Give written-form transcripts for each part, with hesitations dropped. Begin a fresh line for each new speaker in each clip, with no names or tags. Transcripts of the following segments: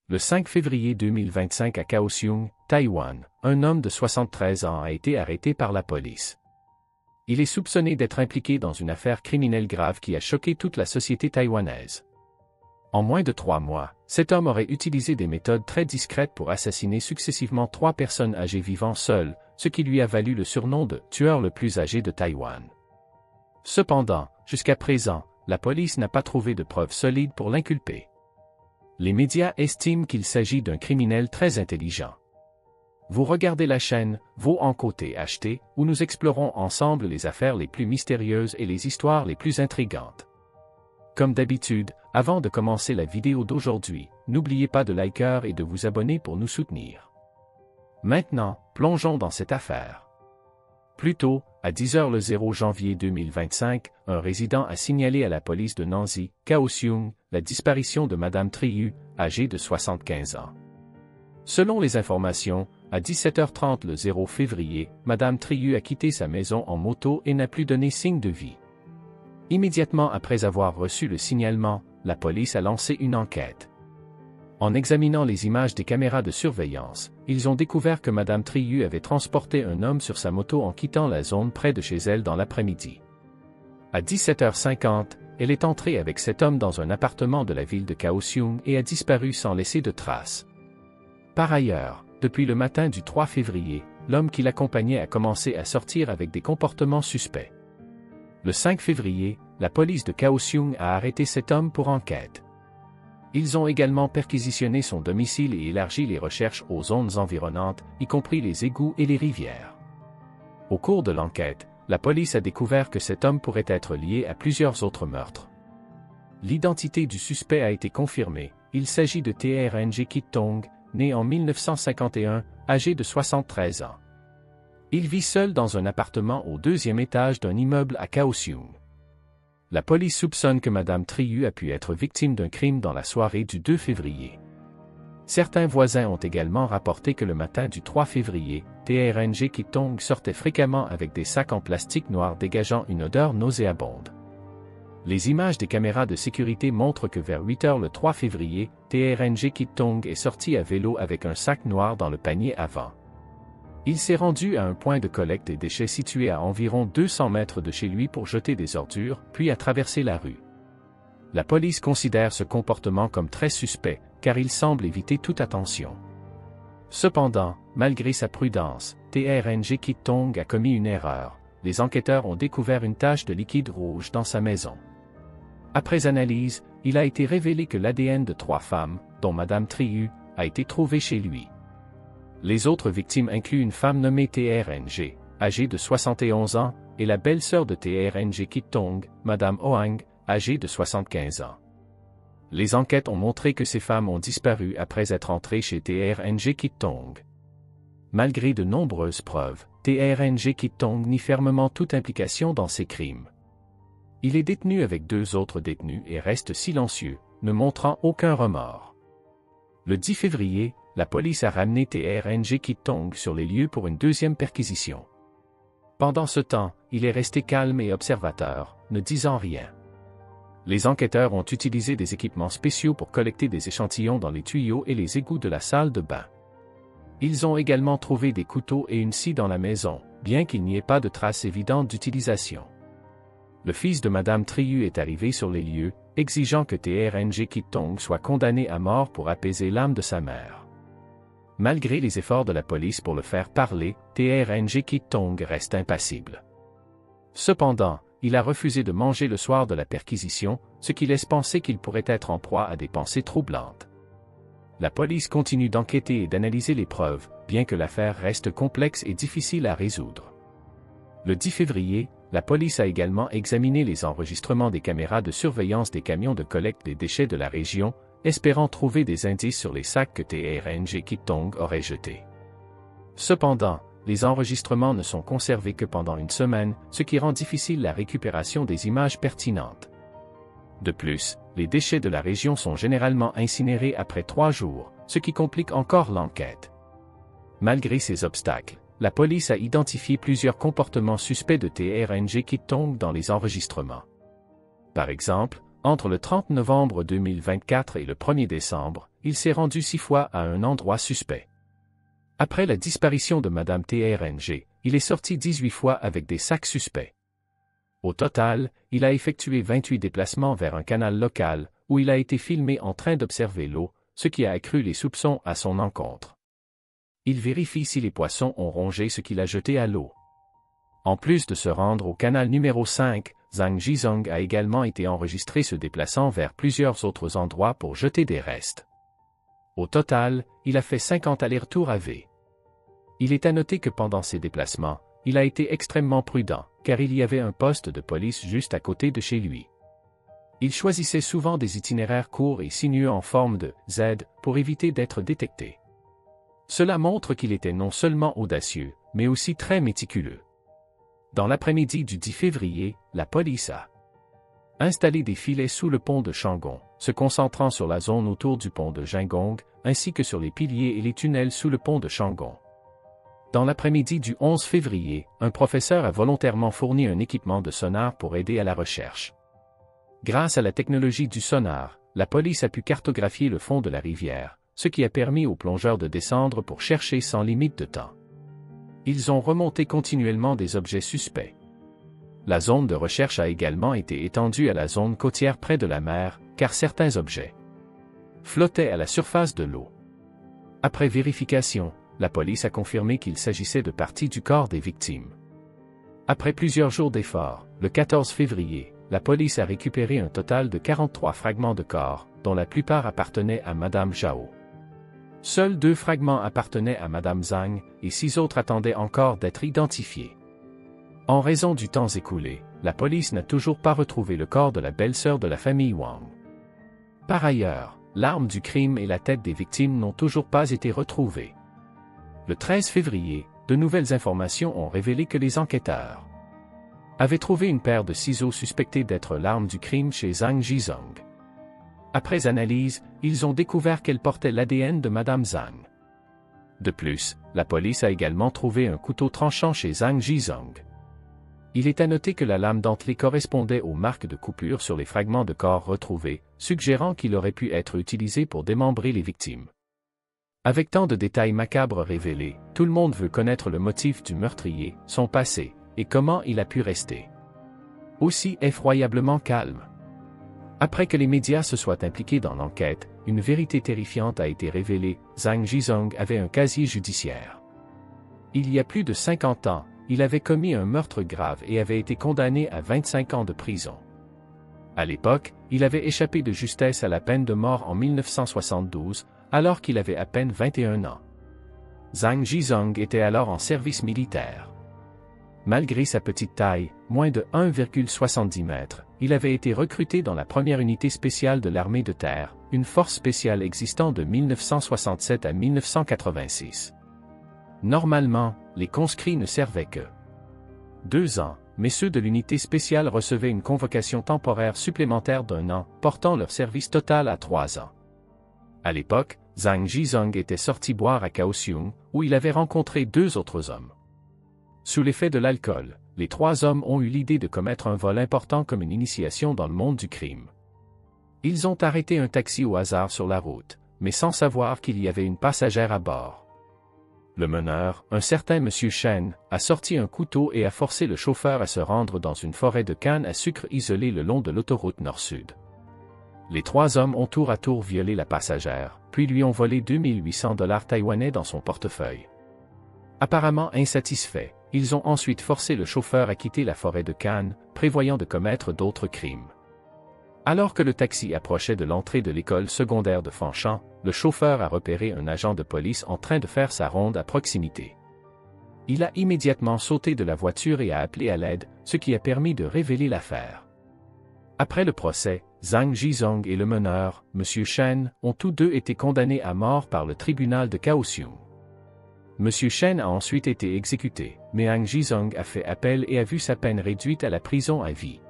Le 5 février 2025 à Kaohsiung, Taïwan, un homme de 73 ans a été arrêté par la police. Il est soupçonné d'être impliqué dans une affaire criminelle grave qui a choqué toute la société taïwanaise. En moins de 3 mois, cet homme aurait utilisé des méthodes très discrètes pour assassiner successivement 3 personnes âgées vivant seules, ce qui lui a valu le surnom de « tueur le plus âgé de Taïwan ». Cependant, jusqu'à présent, la police n'a pas trouvé de preuves solides pour l'inculper. Les médias estiment qu'il s'agit d'un criminel très intelligent. Vous regardez la chaîne Vaux en côté HT, où nous explorons ensemble les affaires les plus mystérieuses et les histoires les plus intrigantes. Comme d'habitude, avant de commencer la vidéo d'aujourd'hui, n'oubliez pas de liker et de vous abonner pour nous soutenir. Maintenant, plongeons dans cette affaire. Plus tôt, à 10h le 0 janvier 2025, un résident a signalé à la police de Nancy, Kaohsiung, la disparition de Madame Triyu, âgée de 75 ans. Selon les informations, à 17h30 le 0 février, Madame Triyu a quitté sa maison en moto et n'a plus donné signe de vie. Immédiatement après avoir reçu le signalement, la police a lancé une enquête. En examinant les images des caméras de surveillance, ils ont découvert que Madame Triyu avait transporté un homme sur sa moto en quittant la zone près de chez elle dans l'après-midi. À 17h50, elle est entrée avec cet homme dans un appartement de la ville de Kaohsiung et a disparu sans laisser de traces. Par ailleurs, depuis le matin du 3 février, l'homme qui l'accompagnait a commencé à sortir avec des comportements suspects. Le 5 février, la police de Kaohsiung a arrêté cet homme pour enquête. Ils ont également perquisitionné son domicile et élargi les recherches aux zones environnantes, y compris les égouts et les rivières. Au cours de l'enquête, la police a découvert que cet homme pourrait être lié à plusieurs autres meurtres. L'identité du suspect a été confirmée, il s'agit de TRNG Kit Tong, né en 1951, âgé de 73 ans. Il vit seul dans un appartement au 2e étage d'un immeuble à Kaohsiung. La police soupçonne que Madame Triyu a pu être victime d'un crime dans la soirée du 2 février. Certains voisins ont également rapporté que le matin du 3 février, TRNG Kit Tong sortait fréquemment avec des sacs en plastique noir dégageant une odeur nauséabonde. Les images des caméras de sécurité montrent que vers 8h le 3 février, TRNG Kit Tong est sorti à vélo avec un sac noir dans le panier avant. Il s'est rendu à un point de collecte des déchets situé à environ 200 mètres de chez lui pour jeter des ordures, puis a traversé la rue. La police considère ce comportement comme très suspect, car il semble éviter toute attention. Cependant, malgré sa prudence, TRNG Kit Tong a commis une erreur. Les enquêteurs ont découvert une tache de liquide rouge dans sa maison. Après analyse, il a été révélé que l'ADN de 3 femmes, dont Madame Triyu, a été trouvé chez lui. Les autres victimes incluent une femme nommée TRNG, âgée de 71 ans, et la belle-sœur de TRNG Kit Tong, Madame Hoang, âgée de 75 ans. Les enquêtes ont montré que ces femmes ont disparu après être entrées chez TRNG Kit Tong. Malgré de nombreuses preuves, TRNG Kit Tong nie fermement toute implication dans ces crimes. Il est détenu avec 2 autres détenus et reste silencieux, ne montrant aucun remords. Le 10 février, la police a ramené TRNG Kit Tong sur les lieux pour une 2e perquisition. Pendant ce temps, il est resté calme et observateur, ne disant rien. Les enquêteurs ont utilisé des équipements spéciaux pour collecter des échantillons dans les tuyaux et les égouts de la salle de bain. Ils ont également trouvé des couteaux et une scie dans la maison, bien qu'il n'y ait pas de traces évidentes d'utilisation. Le fils de Madame Triyu est arrivé sur les lieux, exigeant que TRNG Kit Tong soit condamné à mort pour apaiser l'âme de sa mère. Malgré les efforts de la police pour le faire parler, TRNG Kit Tong reste impassible. Cependant, il a refusé de manger le soir de la perquisition, ce qui laisse penser qu'il pourrait être en proie à des pensées troublantes. La police continue d'enquêter et d'analyser les preuves, bien que l'affaire reste complexe et difficile à résoudre. Le 10 février, la police a également examiné les enregistrements des caméras de surveillance des camions de collecte des déchets de la région, espérant trouver des indices sur les sacs que TRNG Kit Tong aurait jetés. Cependant, les enregistrements ne sont conservés que pendant une semaine, ce qui rend difficile la récupération des images pertinentes. De plus, les déchets de la région sont généralement incinérés après 3 jours, ce qui complique encore l'enquête. Malgré ces obstacles, la police a identifié plusieurs comportements suspects de TRNG Kit Tong dans les enregistrements. Par exemple, entre le 30 novembre 2024 et le 1er décembre, il s'est rendu 6 fois à un endroit suspect. Après la disparition de Madame TRNG, il est sorti 18 fois avec des sacs suspects. Au total, il a effectué 28 déplacements vers un canal local, où il a été filmé en train d'observer l'eau, ce qui a accru les soupçons à son encontre. Il vérifie si les poissons ont rongé ce qu'il a jeté à l'eau. En plus de se rendre au canal numéro 5, Zhang Jizong a également été enregistré se déplaçant vers plusieurs autres endroits pour jeter des restes. Au total, il a fait 50 allers-retours à V. Il est à noter que pendant ces déplacements, il a été extrêmement prudent, car il y avait un poste de police juste à côté de chez lui. Il choisissait souvent des itinéraires courts et sinueux en forme de Z pour éviter d'être détecté. Cela montre qu'il était non seulement audacieux, mais aussi très méticuleux. Dans l'après-midi du 10 février, la police a installé des filets sous le pont de Shanggong, se concentrant sur la zone autour du pont de Jingong, ainsi que sur les piliers et les tunnels sous le pont de Shanggong. Dans l'après-midi du 11 février, un professeur a volontairement fourni un équipement de sonar pour aider à la recherche. Grâce à la technologie du sonar, la police a pu cartographier le fond de la rivière, ce qui a permis aux plongeurs de descendre pour chercher sans limite de temps. Ils ont remonté continuellement des objets suspects. La zone de recherche a également été étendue à la zone côtière près de la mer, car certains objets flottaient à la surface de l'eau. Après vérification, la police a confirmé qu'il s'agissait de parties du corps des victimes. Après plusieurs jours d'efforts, le 14 février, la police a récupéré un total de 43 fragments de corps, dont la plupart appartenaient à Madame Zhao. Seuls 2 fragments appartenaient à Madame Zhang, et 6 autres attendaient encore d'être identifiés. En raison du temps écoulé, la police n'a toujours pas retrouvé le corps de la belle-sœur de la famille Wang. Par ailleurs, l'arme du crime et la tête des victimes n'ont toujours pas été retrouvées. Le 13 février, de nouvelles informations ont révélé que les enquêteurs avaient trouvé une paire de ciseaux suspectés d'être l'arme du crime chez Zhang Jizong. Après analyse, ils ont découvert qu'elle portait l'ADN de Madame Zhang. De plus, la police a également trouvé un couteau tranchant chez Zhang Jizong. Il est à noter que la lame dentelée correspondait aux marques de coupure sur les fragments de corps retrouvés, suggérant qu'il aurait pu être utilisé pour démembrer les victimes. Avec tant de détails macabres révélés, tout le monde veut connaître le motif du meurtrier, son passé, et comment il a pu rester aussi effroyablement calme. Après que les médias se soient impliqués dans l'enquête, une vérité terrifiante a été révélée: Zhang Jizong avait un casier judiciaire. Il y a plus de 50 ans, il avait commis un meurtre grave et avait été condamné à 25 ans de prison. À l'époque, il avait échappé de justesse à la peine de mort en 1972, alors qu'il avait à peine 21 ans. Zhang Jizong était alors en service militaire. Malgré sa petite taille, moins de 1,70 m, il avait été recruté dans la première unité spéciale de l'armée de terre, une force spéciale existant de 1967 à 1986. Normalement, les conscrits ne servaient que 2 ans, mais ceux de l'unité spéciale recevaient une convocation temporaire supplémentaire d'1 an, portant leur service total à 3 ans. À l'époque, Zhang Jizong était sorti boire à Kaohsiung, où il avait rencontré 2 autres hommes. Sous l'effet de l'alcool, les 3 hommes ont eu l'idée de commettre un vol important comme une initiation dans le monde du crime. Ils ont arrêté un taxi au hasard sur la route, mais sans savoir qu'il y avait une passagère à bord. Le meneur, un certain Monsieur Shen, a sorti un couteau et a forcé le chauffeur à se rendre dans une forêt de canne à sucre isolée le long de l'autoroute nord-sud. Les 3 hommes ont tour à tour violé la passagère, puis lui ont volé 2800 $ taïwanais dans son portefeuille. Apparemment insatisfaits, ils ont ensuite forcé le chauffeur à quitter la forêt de canne, prévoyant de commettre d'autres crimes. Alors que le taxi approchait de l'entrée de l'école secondaire de Fanchamp, le chauffeur a repéré un agent de police en train de faire sa ronde à proximité. Il a immédiatement sauté de la voiture et a appelé à l'aide, ce qui a permis de révéler l'affaire. Après le procès, Zhang Jizong et le meneur, M. Shen, ont tous deux été condamnés à mort par le tribunal de Kaohsiung. M. Shen a ensuite été exécuté, mais Zhang Jizong a fait appel et a vu sa peine réduite à la prison à vie.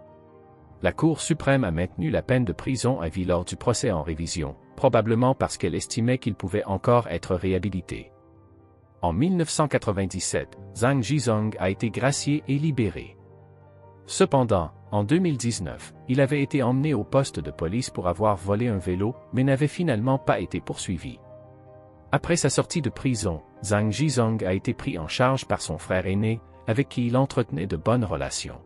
La Cour suprême a maintenu la peine de prison à vie lors du procès en révision, probablement parce qu'elle estimait qu'il pouvait encore être réhabilité. En 1997, Zhang Jizong a été gracié et libéré. Cependant, En 2019, il avait été emmené au poste de police pour avoir volé un vélo, mais n'avait finalement pas été poursuivi. Après sa sortie de prison, Zhang Jizong a été pris en charge par son frère aîné, avec qui il entretenait de bonnes relations.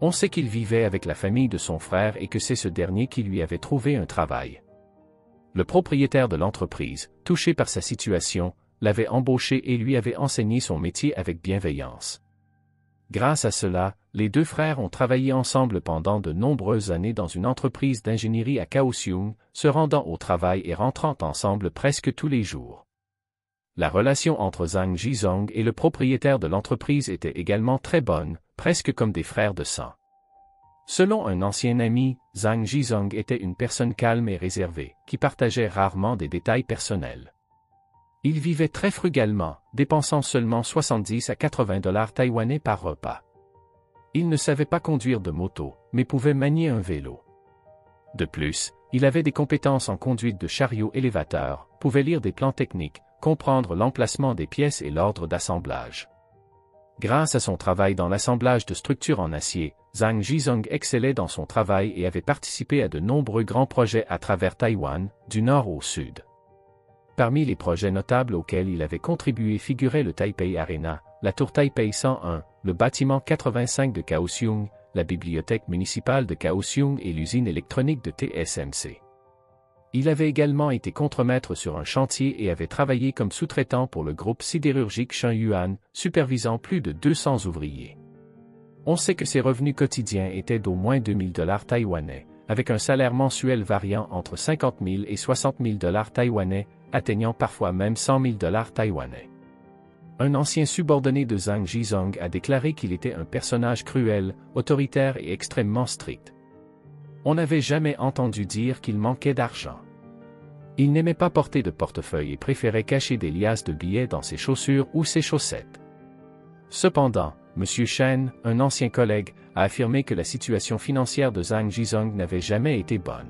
On sait qu'il vivait avec la famille de son frère et que c'est ce dernier qui lui avait trouvé un travail. Le propriétaire de l'entreprise, touché par sa situation, l'avait embauché et lui avait enseigné son métier avec bienveillance. Grâce à cela, les deux frères ont travaillé ensemble pendant de nombreuses années dans une entreprise d'ingénierie à Kaohsiung, se rendant au travail et rentrant ensemble presque tous les jours. La relation entre Zhang Jizong et le propriétaire de l'entreprise était également très bonne, presque comme des frères de sang. Selon un ancien ami, Zhang Jizong était une personne calme et réservée, qui partageait rarement des détails personnels. Il vivait très frugalement, dépensant seulement 70 à 80 $ taïwanais par repas. Il ne savait pas conduire de moto, mais pouvait manier un vélo. De plus, il avait des compétences en conduite de chariot élévateur, pouvait lire des plans techniques, comprendre l'emplacement des pièces et l'ordre d'assemblage. Grâce à son travail dans l'assemblage de structures en acier, Zhang Jizong excellait dans son travail et avait participé à de nombreux grands projets à travers Taïwan, du nord au sud. Parmi les projets notables auxquels il avait contribué figuraient le Taipei Arena, la tour Taipei 101, le bâtiment 85 de Kaohsiung, la bibliothèque municipale de Kaohsiung et l'usine électronique de TSMC. Il avait également été contremaître sur un chantier et avait travaillé comme sous-traitant pour le groupe sidérurgique Shen-Yuan, supervisant plus de 200 ouvriers. On sait que ses revenus quotidiens étaient d'au moins 2000 $ taïwanais, avec un salaire mensuel variant entre 50 000 et 60 000 $ taïwanais, atteignant parfois même 100 000 $ taïwanais. Un ancien subordonné de Zhang Jizong a déclaré qu'il était un personnage cruel, autoritaire et extrêmement strict. On n'avait jamais entendu dire qu'il manquait d'argent. Il n'aimait pas porter de portefeuille et préférait cacher des liasses de billets dans ses chaussures ou ses chaussettes. Cependant, M. Shen, un ancien collègue, a affirmé que la situation financière de Zhang Jizong n'avait jamais été bonne.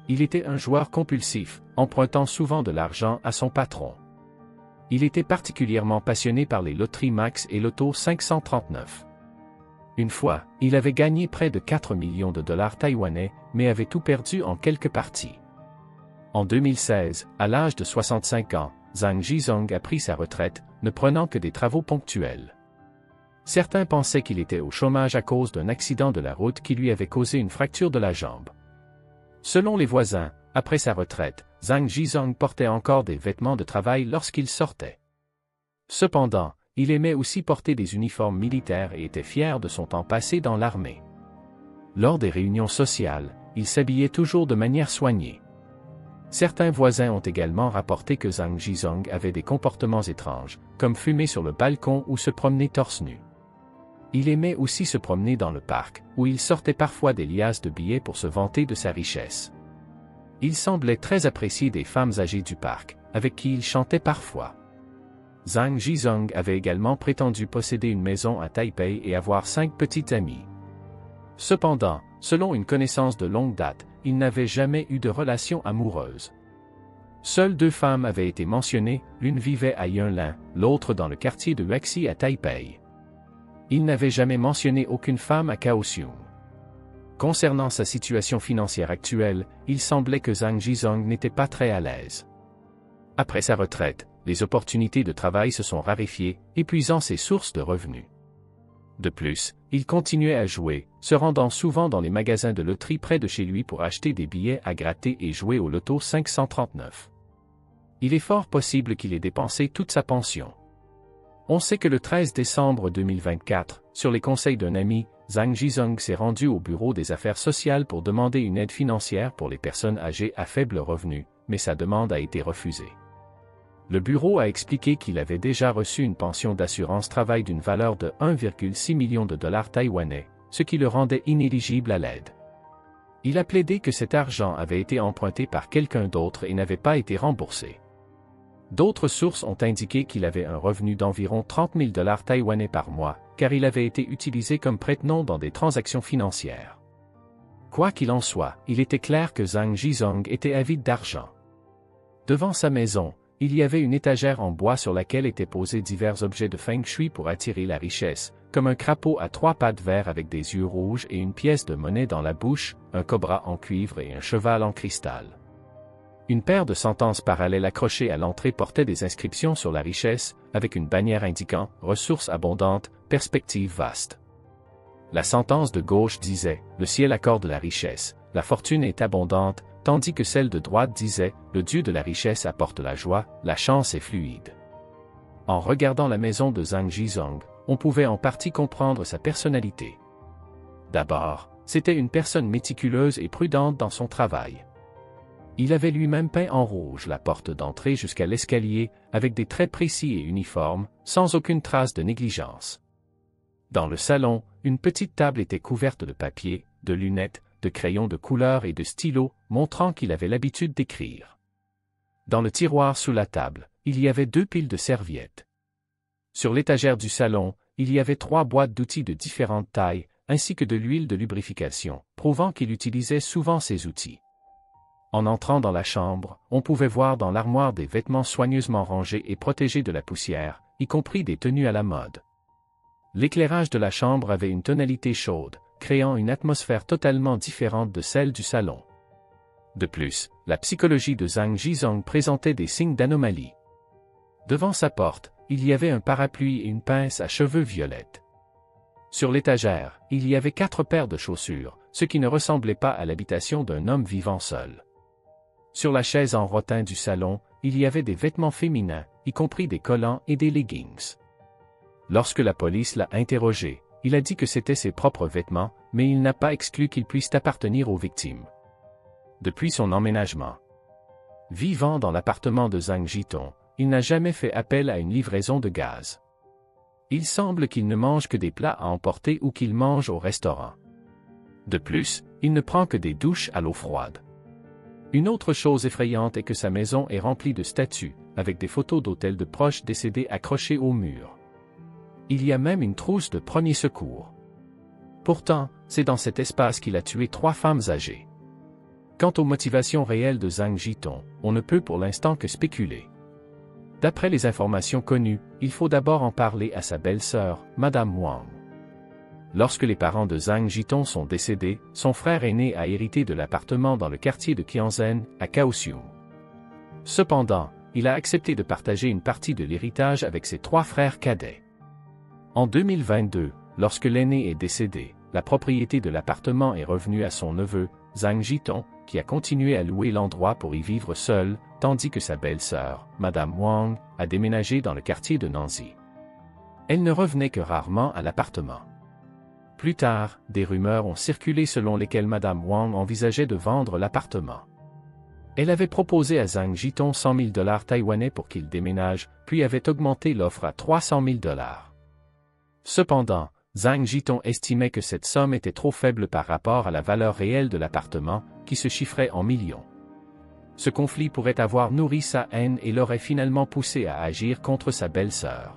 Il était un joueur compulsif, empruntant souvent de l'argent à son patron. Il était particulièrement passionné par les loteries Max et Loto 539. Une fois, il avait gagné près de 4 millions de $ taïwanais, mais avait tout perdu en quelques parties. En 2016, à l'âge de 65 ans, Zhang Jizong a pris sa retraite, ne prenant que des travaux ponctuels. Certains pensaient qu'il était au chômage à cause d'un accident de la route qui lui avait causé une fracture de la jambe. Selon les voisins, après sa retraite, Zhang Jizong portait encore des vêtements de travail lorsqu'il sortait. Cependant, il aimait aussi porter des uniformes militaires et était fier de son temps passé dans l'armée. Lors des réunions sociales, il s'habillait toujours de manière soignée. Certains voisins ont également rapporté que Zhang Jizong avait des comportements étranges, comme fumer sur le balcon ou se promener torse nu. Il aimait aussi se promener dans le parc, où il sortait parfois des liasses de billets pour se vanter de sa richesse. Il semblait très apprécié des femmes âgées du parc, avec qui il chantait parfois. Zhang Jizong avait également prétendu posséder une maison à Taipei et avoir 5 petites amies. Cependant, selon une connaissance de longue date, il n'avait jamais eu de relation amoureuse. Seules 2 femmes avaient été mentionnées, l'une vivait à Yunlin, l'autre dans le quartier de Wexi à Taipei. Il n'avait jamais mentionné aucune femme à Kaohsiung. Concernant sa situation financière actuelle, il semblait que Zhang Jizong n'était pas très à l'aise. Après sa retraite, les opportunités de travail se sont raréfiées, épuisant ses sources de revenus. De plus, il continuait à jouer, se rendant souvent dans les magasins de loterie près de chez lui pour acheter des billets à gratter et jouer au loto 539. Il est fort possible qu'il ait dépensé toute sa pension. On sait que le 13 décembre 2024, sur les conseils d'un ami, Zhang Jizong s'est rendu au bureau des affaires sociales pour demander une aide financière pour les personnes âgées à faible revenu, mais sa demande a été refusée. Le bureau a expliqué qu'il avait déjà reçu une pension d'assurance travail d'une valeur de 1,6 million de $ taïwanais, ce qui le rendait inéligible à l'aide. Il a plaidé que cet argent avait été emprunté par quelqu'un d'autre et n'avait pas été remboursé. D'autres sources ont indiqué qu'il avait un revenu d'environ 30 000 $ taïwanais par mois, car il avait été utilisé comme prête-nom dans des transactions financières. Quoi qu'il en soit, il était clair que Zhang Jizong était avide d'argent. Devant sa maison, il y avait une étagère en bois sur laquelle étaient posés divers objets de feng shui pour attirer la richesse, comme un crapaud à 3 pattes vert avec des yeux rouges et une pièce de monnaie dans la bouche, un cobra en cuivre et un cheval en cristal. Une paire de sentences parallèles accrochées à l'entrée portait des inscriptions sur la richesse, avec une bannière indiquant « Ressources abondantes, perspectives vastes ». La sentence de gauche disait « Le ciel accorde la richesse, la fortune est abondante », tandis que celle de droite disait « Le dieu de la richesse apporte la joie, la chance est fluide ». En regardant la maison de Zhang Jizong, on pouvait en partie comprendre sa personnalité. D'abord, c'était une personne méticuleuse et prudente dans son travail. Il avait lui-même peint en rouge la porte d'entrée jusqu'à l'escalier, avec des traits précis et uniformes, sans aucune trace de négligence. Dans le salon, une petite table était couverte de papier, de lunettes, de crayons de couleur et de stylos, montrant qu'il avait l'habitude d'écrire. Dans le tiroir sous la table, il y avait 2 piles de serviettes. Sur l'étagère du salon, il y avait 3 boîtes d'outils de différentes tailles, ainsi que de l'huile de lubrification, prouvant qu'il utilisait souvent ces outils. En entrant dans la chambre, on pouvait voir dans l'armoire des vêtements soigneusement rangés et protégés de la poussière, y compris des tenues à la mode. L'éclairage de la chambre avait une tonalité chaude, créant une atmosphère totalement différente de celle du salon. De plus, la psychologie de Zhang Jizong présentait des signes d'anomalie. Devant sa porte, il y avait un parapluie et une pince à cheveux violettes. Sur l'étagère, il y avait 4 paires de chaussures, ce qui ne ressemblait pas à l'habitation d'un homme vivant seul. Sur la chaise en rotin du salon, il y avait des vêtements féminins, y compris des collants et des leggings. Lorsque la police l'a interrogé, il a dit que c'étaient ses propres vêtements, mais il n'a pas exclu qu'ils puissent appartenir aux victimes. Depuis son emménagement. Vivant dans l'appartement de Zhang Jitong, il n'a jamais fait appel à une livraison de gaz. Il semble qu'il ne mange que des plats à emporter ou qu'il mange au restaurant. De plus, il ne prend que des douches à l'eau froide. Une autre chose effrayante est que sa maison est remplie de statues, avec des photos d'hôtels de proches décédés accrochées au mur. Il y a même une trousse de premiers secours. Pourtant, c'est dans cet espace qu'il a tué 3 femmes âgées. Quant aux motivations réelles de Zhang Jitong, on ne peut pour l'instant que spéculer. D'après les informations connues, il faut d'abord en parler à sa belle-sœur, Madame Wang. Lorsque les parents de Zhang Jitong sont décédés, son frère aîné a hérité de l'appartement dans le quartier de Qianzhen, à Kaohsiung. Cependant, il a accepté de partager une partie de l'héritage avec ses 3 frères cadets. En 2022, lorsque l'aîné est décédé, la propriété de l'appartement est revenue à son neveu, Zhang Jitong, qui a continué à louer l'endroit pour y vivre seul, tandis que sa belle-sœur, Madame Wang, a déménagé dans le quartier de Nancy. Elle ne revenait que rarement à l'appartement. Plus tard, des rumeurs ont circulé selon lesquelles Madame Wang envisageait de vendre l'appartement. Elle avait proposé à Zhang Jitong 100 000 $ taïwanais pour qu'il déménage, puis avait augmenté l'offre à 300 000 $. Cependant, Zhang Jitong estimait que cette somme était trop faible par rapport à la valeur réelle de l'appartement, qui se chiffrait en millions. Ce conflit pourrait avoir nourri sa haine et l'aurait finalement poussé à agir contre sa belle-sœur.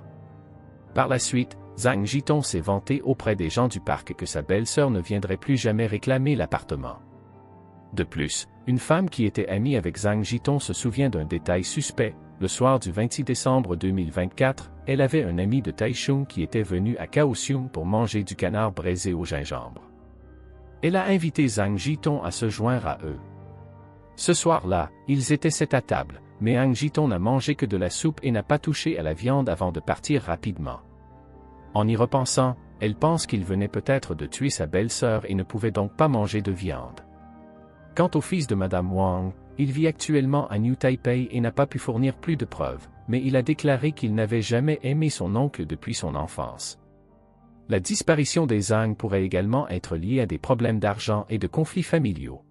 Par la suite, Zhang Jitong s'est vanté auprès des gens du parc que sa belle-sœur ne viendrait plus jamais réclamer l'appartement. De plus, une femme qui était amie avec Zhang Jitong se souvient d'un détail suspect. Le soir du 26 décembre 2024, elle avait un ami de Taichung qui était venu à Kaohsiung pour manger du canard braisé au gingembre. Elle a invité Zhang Jitong à se joindre à eux. Ce soir-là, ils étaient 7 à table, mais Zhang Jitong n'a mangé que de la soupe et n'a pas touché à la viande avant de partir rapidement. En y repensant, elle pense qu'il venait peut-être de tuer sa belle-sœur et ne pouvait donc pas manger de viande. Quant au fils de Madame Wang, il vit actuellement à New Taipei et n'a pas pu fournir plus de preuves, mais il a déclaré qu'il n'avait jamais aimé son oncle depuis son enfance. La disparition des Zhang pourrait également être liée à des problèmes d'argent et de conflits familiaux.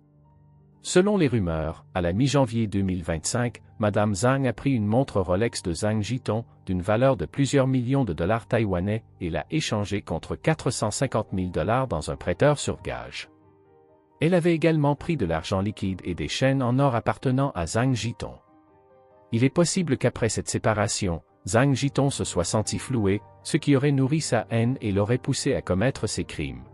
Selon les rumeurs, à la mi-janvier 2025, Madame Zhang a pris une montre Rolex de Zhang Jitong, d'une valeur de plusieurs millions de dollars taïwanais, et l'a échangée contre 450 000 $ dans un prêteur sur gage. Elle avait également pris de l'argent liquide et des chaînes en or appartenant à Zhang Jitong. Il est possible qu'après cette séparation, Zhang Jitong se soit senti floué, ce qui aurait nourri sa haine et l'aurait poussé à commettre ces crimes.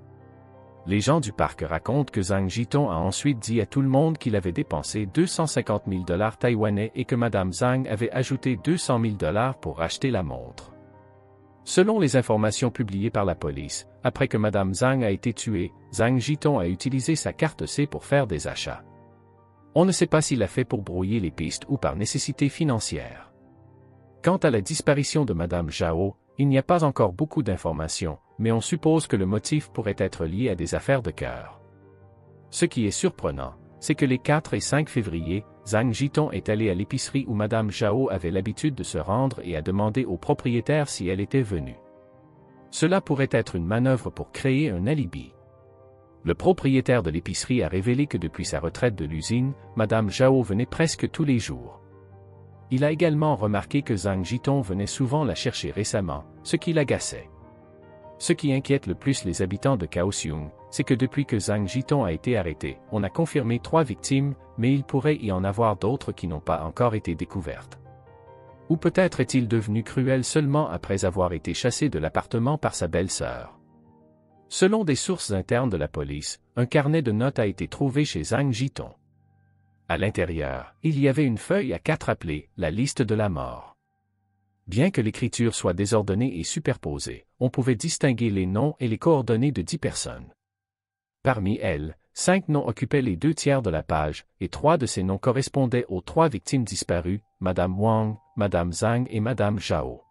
Les gens du parc racontent que Zhang Jiton a ensuite dit à tout le monde qu'il avait dépensé 250 000 $ taïwanais et que Madame Zhang avait ajouté 200 000 $ pour acheter la montre. Selon les informations publiées par la police, après que Madame Zhang a été tuée, Zhang Jiton a utilisé sa carte C pour faire des achats. On ne sait pas s'il l'a fait pour brouiller les pistes ou par nécessité financière. Quant à la disparition de Madame Zhao, il n'y a pas encore beaucoup d'informations, mais on suppose que le motif pourrait être lié à des affaires de cœur. Ce qui est surprenant, c'est que les 4 et 5 février, Zhang Jiton est allé à l'épicerie où Madame Zhao avait l'habitude de se rendre et a demandé au propriétaire si elle était venue. Cela pourrait être une manœuvre pour créer un alibi. Le propriétaire de l'épicerie a révélé que depuis sa retraite de l'usine, Madame Zhao venait presque tous les jours. Il a également remarqué que Zhang Jiton venait souvent la chercher récemment, ce qui l'agaçait. Ce qui inquiète le plus les habitants de Kaohsiung, c'est que depuis que Zhang Jiton a été arrêté, on a confirmé 3 victimes, mais il pourrait y en avoir d'autres qui n'ont pas encore été découvertes. Ou peut-être est-il devenu cruel seulement après avoir été chassé de l'appartement par sa belle-sœur. Selon des sources internes de la police, un carnet de notes a été trouvé chez Zhang Jiton. À l'intérieur, il y avait une feuille à 4 appelée « La liste de la mort ». Bien que l'écriture soit désordonnée et superposée, on pouvait distinguer les noms et les coordonnées de 10 personnes. Parmi elles, 5 noms occupaient les 2/3 de la page, et 3 de ces noms correspondaient aux 3 victimes disparues, Madame Wang, Madame Zhang et Madame Zhao.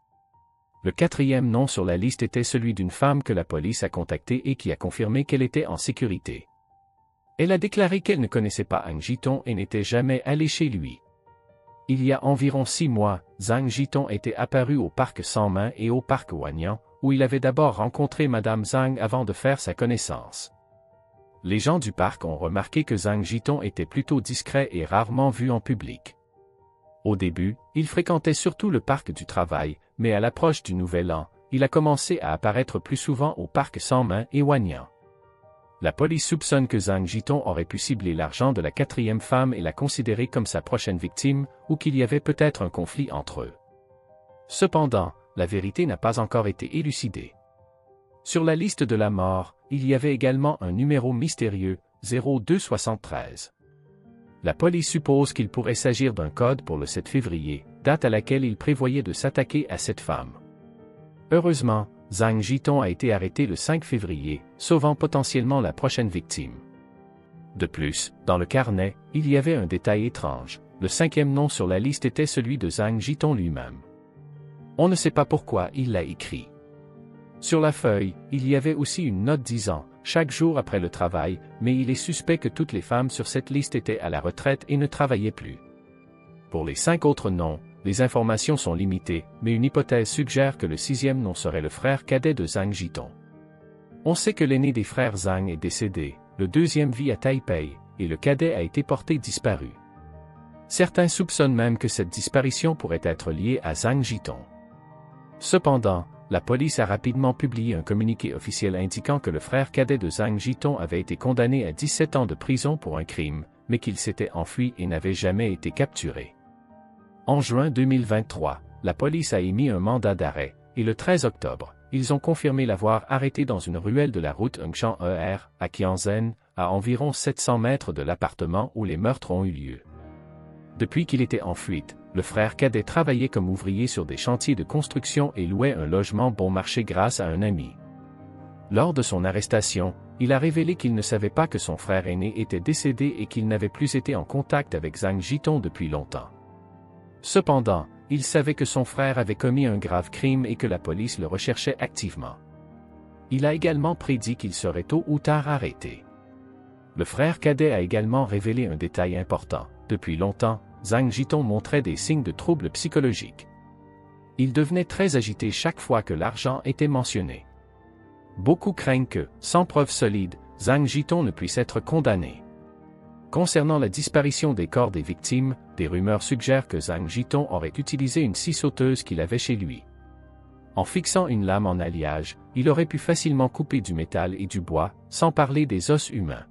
Le 4e nom sur la liste était celui d'une femme que la police a contactée et qui a confirmé qu'elle était en sécurité. Elle a déclaré qu'elle ne connaissait pas Zhang Jiton et n'était jamais allée chez lui. Il y a environ 6 mois, Zhang Jiton était apparu au parc Sans Main et au parc Wanyang, où il avait d'abord rencontré Madame Zhang avant de faire sa connaissance. Les gens du parc ont remarqué que Zhang Jiton était plutôt discret et rarement vu en public. Au début, il fréquentait surtout le parc du travail, mais à l'approche du Nouvel An, il a commencé à apparaître plus souvent au parc Sans Main et Wanyang. La police soupçonne que Zhang Jiton aurait pu cibler l'argent de la 4e femme et la considérer comme sa prochaine victime, ou qu'il y avait peut-être un conflit entre eux. Cependant, la vérité n'a pas encore été élucidée. Sur la liste de la mort, il y avait également un numéro mystérieux, 0273. La police suppose qu'il pourrait s'agir d'un code pour le 7 février, date à laquelle il prévoyait de s'attaquer à cette femme. Heureusement, Zhang Jiton a été arrêté le 5 février, sauvant potentiellement la prochaine victime. De plus, dans le carnet, il y avait un détail étrange. Le 5e nom sur la liste était celui de Zhang Jiton lui-même. On ne sait pas pourquoi il l'a écrit. Sur la feuille, il y avait aussi une note disant « Chaque jour après le travail », mais il est suspect que toutes les femmes sur cette liste étaient à la retraite et ne travaillaient plus. Pour les 5 autres noms, les informations sont limitées, mais une hypothèse suggère que le 6e nom serait le frère cadet de Zhang Jiton. On sait que l'aîné des frères Zhang est décédé, le 2e vit à Taipei, et le cadet a été porté disparu. Certains soupçonnent même que cette disparition pourrait être liée à Zhang Jiton. Cependant, la police a rapidement publié un communiqué officiel indiquant que le frère cadet de Zhang Jiton avait été condamné à 17 ans de prison pour un crime, mais qu'il s'était enfui et n'avait jamais été capturé. En juin 2023, la police a émis un mandat d'arrêt, et le 13 octobre, ils ont confirmé l'avoir arrêté dans une ruelle de la route Hengshan-Er, à Qianzhen, à environ 700 mètres de l'appartement où les meurtres ont eu lieu. Depuis qu'il était en fuite, le frère cadet travaillait comme ouvrier sur des chantiers de construction et louait un logement bon marché grâce à un ami. Lors de son arrestation, il a révélé qu'il ne savait pas que son frère aîné était décédé et qu'il n'avait plus été en contact avec Zhang Jiton depuis longtemps. Cependant, il savait que son frère avait commis un grave crime et que la police le recherchait activement. Il a également prédit qu'il serait tôt ou tard arrêté. Le frère cadet a également révélé un détail important. Depuis longtemps, Zhang Jiton montrait des signes de troubles psychologiques. Il devenait très agité chaque fois que l'argent était mentionné. Beaucoup craignent que, sans preuves solides, Zhang Jiton ne puisse être condamné. Concernant la disparition des corps des victimes, des rumeurs suggèrent que Zhang Jiton aurait utilisé une scie sauteuse qu'il avait chez lui. En fixant une lame en alliage, il aurait pu facilement couper du métal et du bois, sans parler des os humains.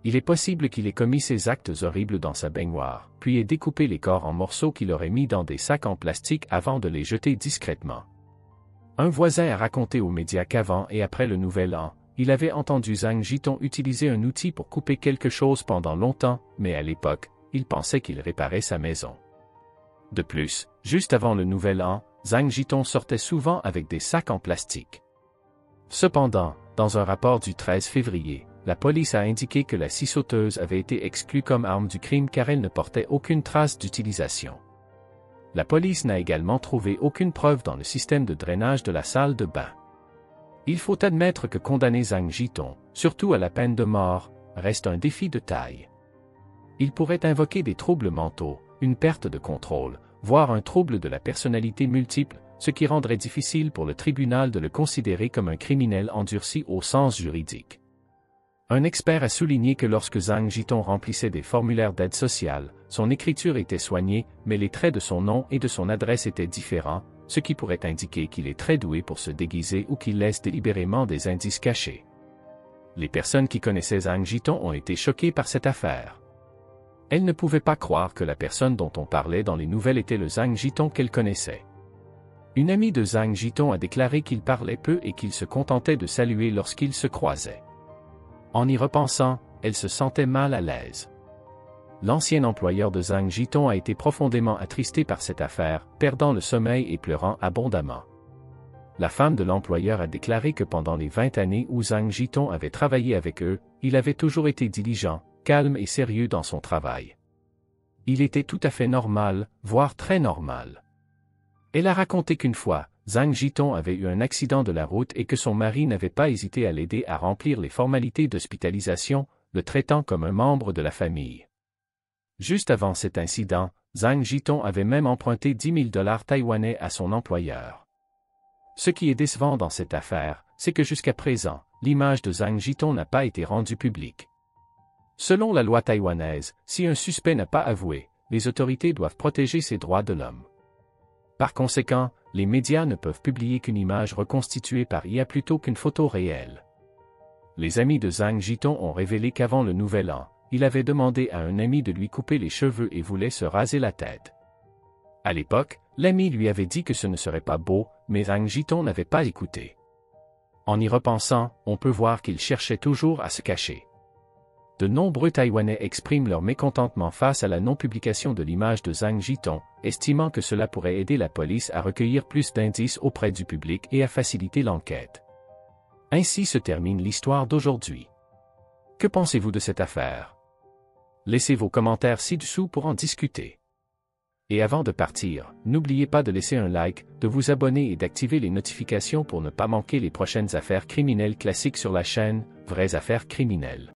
Il est possible qu'il ait commis ces actes horribles dans sa baignoire, puis ait découpé les corps en morceaux qu'il aurait mis dans des sacs en plastique avant de les jeter discrètement. Un voisin a raconté aux médias qu'avant et après le Nouvel An, il avait entendu Zhang Jitong utiliser un outil pour couper quelque chose pendant longtemps, mais à l'époque, il pensait qu'il réparait sa maison. De plus, juste avant le nouvel an, Zhang Jitong sortait souvent avec des sacs en plastique. Cependant, dans un rapport du 13 février, la police a indiqué que la scie sauteuse avait été exclue comme arme du crime car elle ne portait aucune trace d'utilisation. La police n'a également trouvé aucune preuve dans le système de drainage de la salle de bain. Il faut admettre que condamner Zhang Jitong, surtout à la peine de mort, reste un défi de taille. Il pourrait invoquer des troubles mentaux, une perte de contrôle, voire un trouble de la personnalité multiple, ce qui rendrait difficile pour le tribunal de le considérer comme un criminel endurci au sens juridique. Un expert a souligné que lorsque Zhang Jitong remplissait des formulaires d'aide sociale, son écriture était soignée, mais les traits de son nom et de son adresse étaient différents, ce qui pourrait indiquer qu'il est très doué pour se déguiser ou qu'il laisse délibérément des indices cachés. Les personnes qui connaissaient Zhang Jitong ont été choquées par cette affaire. Elles ne pouvaient pas croire que la personne dont on parlait dans les nouvelles était le Zhang Jitong qu'elles connaissaient. Une amie de Zhang Jitong a déclaré qu'il parlait peu et qu'il se contentait de saluer lorsqu'ils se croisaient. En y repensant, elle se sentait mal à l'aise. L'ancien employeur de Zhang Jitong a été profondément attristé par cette affaire, perdant le sommeil et pleurant abondamment. La femme de l'employeur a déclaré que pendant les 20 années où Zhang Jitong avait travaillé avec eux, il avait toujours été diligent, calme et sérieux dans son travail. Il était tout à fait normal, voire très normal. Elle a raconté qu'une fois, Zhang Jitong avait eu un accident de la route et que son mari n'avait pas hésité à l'aider à remplir les formalités d'hospitalisation, le traitant comme un membre de la famille. Juste avant cet incident, Zhang Jitong avait même emprunté 10 000 $ taïwanais à son employeur. Ce qui est décevant dans cette affaire, c'est que jusqu'à présent, l'image de Zhang Jitong n'a pas été rendue publique. Selon la loi taïwanaise, si un suspect n'a pas avoué, les autorités doivent protéger ses droits de l'homme. Par conséquent, les médias ne peuvent publier qu'une image reconstituée par IA plutôt qu'une photo réelle. Les amis de Zhang Jitong ont révélé qu'avant le nouvel an, il avait demandé à un ami de lui couper les cheveux et voulait se raser la tête. À l'époque, l'ami lui avait dit que ce ne serait pas beau, mais Zhang Jitong n'avait pas écouté. En y repensant, on peut voir qu'il cherchait toujours à se cacher. De nombreux Taïwanais expriment leur mécontentement face à la non-publication de l'image de Zhang Jitong, estimant que cela pourrait aider la police à recueillir plus d'indices auprès du public et à faciliter l'enquête. Ainsi se termine l'histoire d'aujourd'hui. Que pensez-vous de cette affaire? Laissez vos commentaires ci-dessous pour en discuter. Et avant de partir, n'oubliez pas de laisser un like, de vous abonner et d'activer les notifications pour ne pas manquer les prochaines affaires criminelles classiques sur la chaîne, Vraies Affaires Criminelles.